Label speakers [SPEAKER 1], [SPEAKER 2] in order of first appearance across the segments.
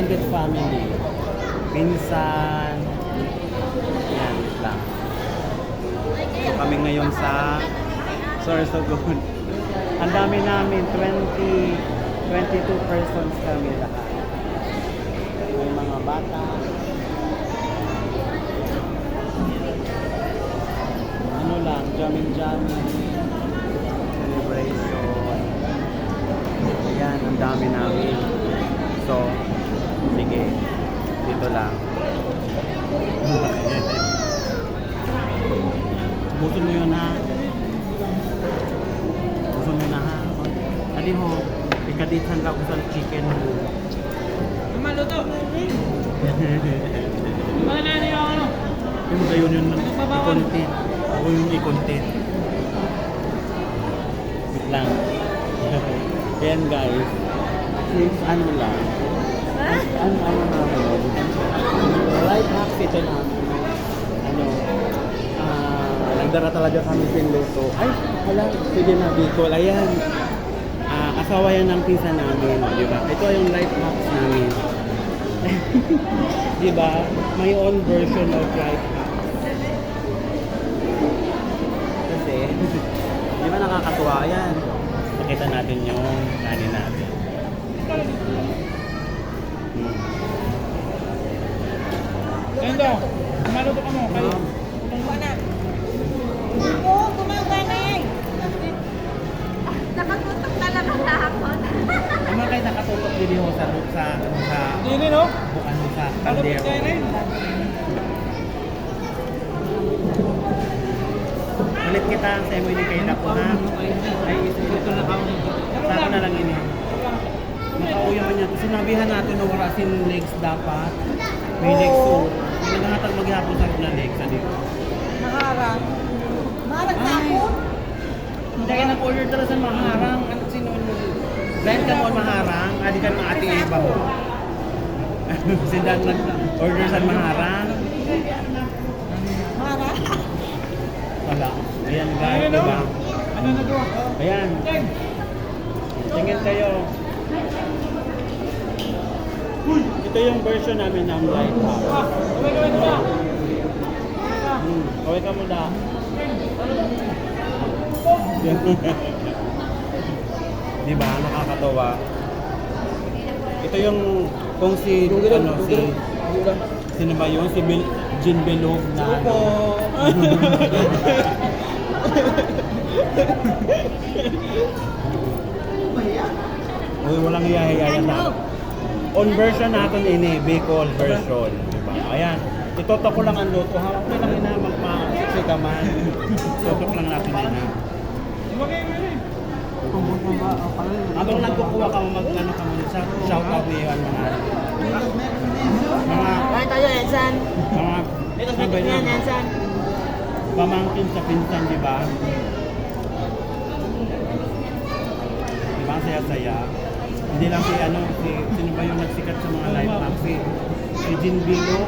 [SPEAKER 1] extended family. Pinsan. Yan, wait lang. So kami ngayon sa Sorsogon. Ang dami namin, 22 persons kami lahat. May mga bata. Ano lang, jamming-jamming. Celebration. Ayan, ang dami namin. So, sige. Dito lang. Buson mo yun ha. Buson mo na ha. Dali ho. Ikaditan lang ko sa chicken mo.
[SPEAKER 2] Maluto. Mana niyo ano?
[SPEAKER 1] Yung gayon yun i-content. Ako yung i-content. Wait lang. Ayan guys. Since ano lang. Ano namin. Life hacks ito namin. Ano. Nagdara talaga kami pinluto. Ay, hala. Sige na, Bicol. Ayan. Asawa yan ng pinsan namin. Diba? Ito yung life hacks namin. Diba? My own version of life hacks. Kasi, di ba nakakatuwa yan? Pakita natin yung kanin natin.
[SPEAKER 2] Ganda. Maluto ka mo. Kayo.
[SPEAKER 3] Oo, gumagaling. Nakatutok talaga kahapon.
[SPEAKER 1] Tama kayo nakatutok din ho sa
[SPEAKER 2] Dili no?
[SPEAKER 1] bukan mo sa
[SPEAKER 2] Maluto
[SPEAKER 1] kaldero.
[SPEAKER 2] kayo rin.
[SPEAKER 1] Ulit kita sa imo ini kay Dako ha. Ay ito na kaon. Sa ako na lang ini. Makauya man niya. Sinabihan natin na wala sin legs dapat. May legs so. May naghahatag maghapon sa na legs ani.
[SPEAKER 3] Maharang. Maharang na ako.
[SPEAKER 1] Hindi ka nag-order talaga sa maharang. Ano sino? Dahil ka mo maharang, adi ka ng ating iba mo. Sindan nag-order sa maharang.
[SPEAKER 3] Maharang?
[SPEAKER 1] Wala. Ayan guys,
[SPEAKER 2] Ayun, no?
[SPEAKER 1] diba?
[SPEAKER 2] Ano na to?
[SPEAKER 1] Ayan. Tingin kayo. Ito yung version namin ng life hack.
[SPEAKER 2] Kaway ka.
[SPEAKER 1] Kaway ka muna. Diba? Nakakatawa. Ito yung kung si sino ba yun? Si Jean Belog na ano. Uy, walang hiyahiyayan na. On version natin ini, Bicol version. Diba? Ayan. Itotok ko lang ang luto. Hawak ko lang ina magpa-sikaman. Itotok lang natin ina.
[SPEAKER 2] Lumagay mo rin.
[SPEAKER 1] Habang nagkukuha ka mo mag-ano ka muna sa shoutout niyo ang mga
[SPEAKER 3] Kain tayo, Ensan.
[SPEAKER 1] ano ba
[SPEAKER 3] Yan,
[SPEAKER 1] yun?
[SPEAKER 3] Ensan.
[SPEAKER 1] Pamangkin sa pinsan, di ba? Di ba ang saya-saya? Hindi lang si ano, sino ba yung nagsikat sa mga live hack? Si Jean Bilo,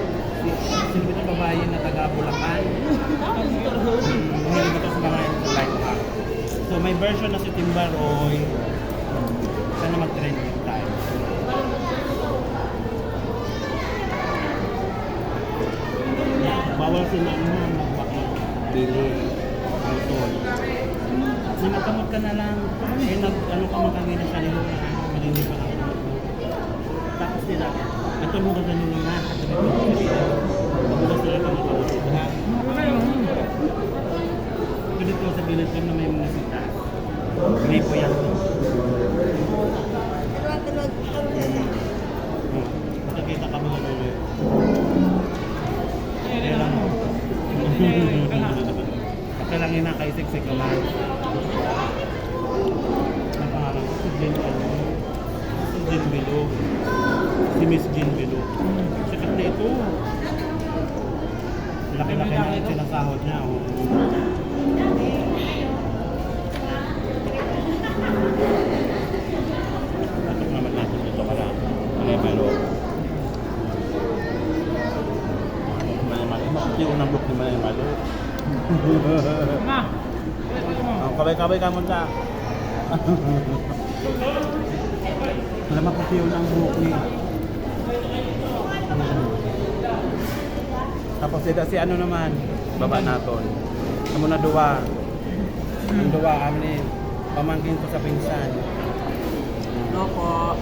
[SPEAKER 1] sino ba yung babae na taga Bulacan? Hindi ba ito sa mga live hack? So may version na si Timbaroy. Sana mag-trending tayo. Bawal sila magbili. Alcohol. Namakamot ka na lang. Eh, ano ka makagina sa nilo na malindi pa lang. Tapos nila, ito mo ka ganun na. Pagbukas sila ka makamot. Dito sa bilid ko na may mga sita. Gripo yan. Makikita ka mga ulit. Kaya lang. Kaya lang inakaisik-sik ka lang. Napangarang ko si Jean Bilo. Si Miss Jean Bilo. Sikat na ito. Laki-laki na yung sinasahod niya. Oh. Tatok naman natin dito ka lang. Ay, malo. Hindi ko nang book ni Manay Malo.
[SPEAKER 2] Ma.
[SPEAKER 1] Kabay-kabay ka muna. Wala maputi yun ang buhok ni. Tapos ito si ano naman, baba naton. Amo na duwa. Ang duwa amin pamangkin ko sa pinsan.
[SPEAKER 2] Loko.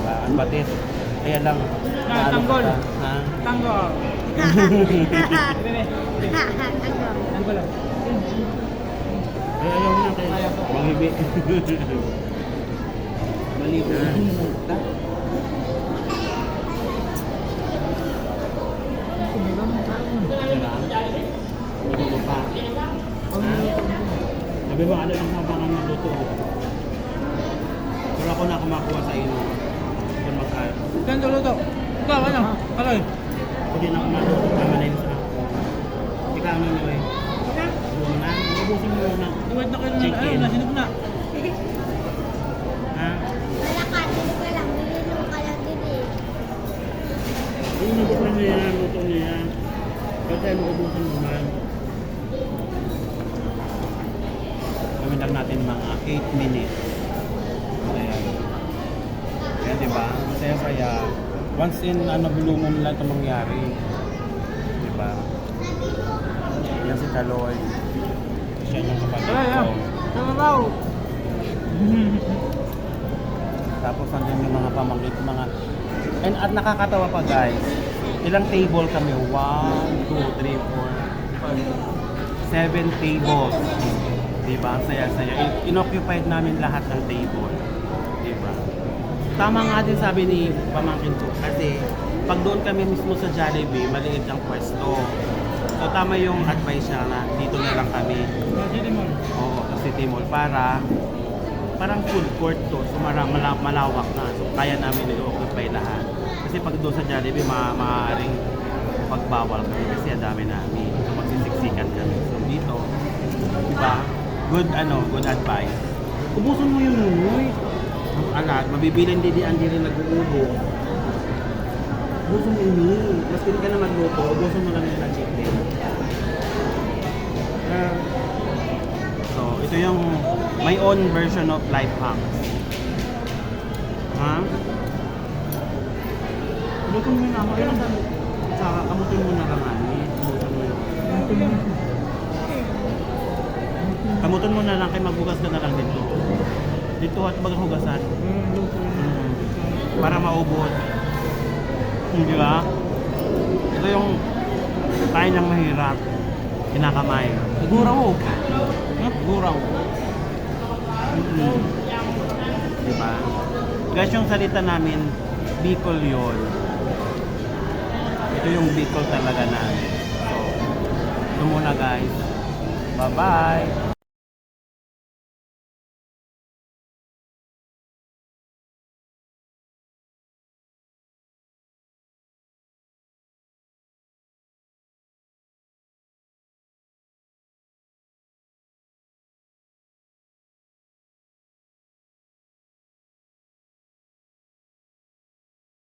[SPEAKER 1] Ang batis. Kaya lang.
[SPEAKER 2] Ah,
[SPEAKER 1] paano
[SPEAKER 2] tanggol.
[SPEAKER 1] ka, ha?
[SPEAKER 2] Tanggol. Tanggol.
[SPEAKER 1] Ay, ayaw na kaya. Manghibi. Malibo na. Ano pa? Sabi mo, ano lang habangan magluto? Pero ako na kumakuha sa iyo. Kung magkain.
[SPEAKER 2] Ganda luto. Ikaw, ano? Aloy.
[SPEAKER 1] Hindi na ako maluto. Tama na yun sa ako. Ikaw ano nyo eh? Muna. Ubusin mo muna.
[SPEAKER 2] Duwag na kayo na.
[SPEAKER 1] Chicken.
[SPEAKER 2] Ayun, nasinip na.
[SPEAKER 1] Ha?
[SPEAKER 3] Wala ka, dito ka lang. Nilino ka lang din eh.
[SPEAKER 1] Yung nabukan niya yan, luto niya yan. Kasi ubusin mo man. Gawin lang natin mga 8 minutes. Ayan. Ayan, diba? Masaya-saya. Once in blue moon lang ito mangyari. Diba? Yan si Kaloy. Siya yung kapatid
[SPEAKER 2] Ay,
[SPEAKER 1] ko.
[SPEAKER 2] Kalabaw.
[SPEAKER 1] Tapos andyan yung mga pamangkin, mga... And at nakakatawa pa guys. Ilang table kami? 1, 2, 3, 4, 7 tables. Diba? Ang saya-saya. Inoccupied namin lahat ng table. Diba? Tama nga din sabi ni pamangkin ko. Kasi pag doon kami mismo sa Jollibee, maliit ang pwesto. So tama yung advice niya na dito na lang kami.
[SPEAKER 2] City Mall.
[SPEAKER 1] Oo, sa City Mall para parang food court to. So malawak na. So kaya namin i-occupy lahat. Kasi pag doon sa Jollibee, maaaring pagbawal kami kasi ang dami namin. So magsisiksikan kami. So dito, diba? Good advice. Ubusin mo yung nunoy. Ang alat, mabibilin hindi rin nag-uubo. Ubusin mo yun. Mas hindi ka na magluto, ubusin mo lang yung chicken. So, ito yung my own version of life hacks. Ha? Luto mo na ako. Saka kamutin mo na kamani. Kamutin mo na lang kay magbugas ka na lang dito. Dito at maghugasan. Para maubod. Di ba? Ito yung kain ng mahirap. Kinakamay. Guraw. Guraw. Di ba? Guys, yung salita namin, Bicol yun. Ito yung Bicol talaga namin. So, ito muna guys. Bye-bye!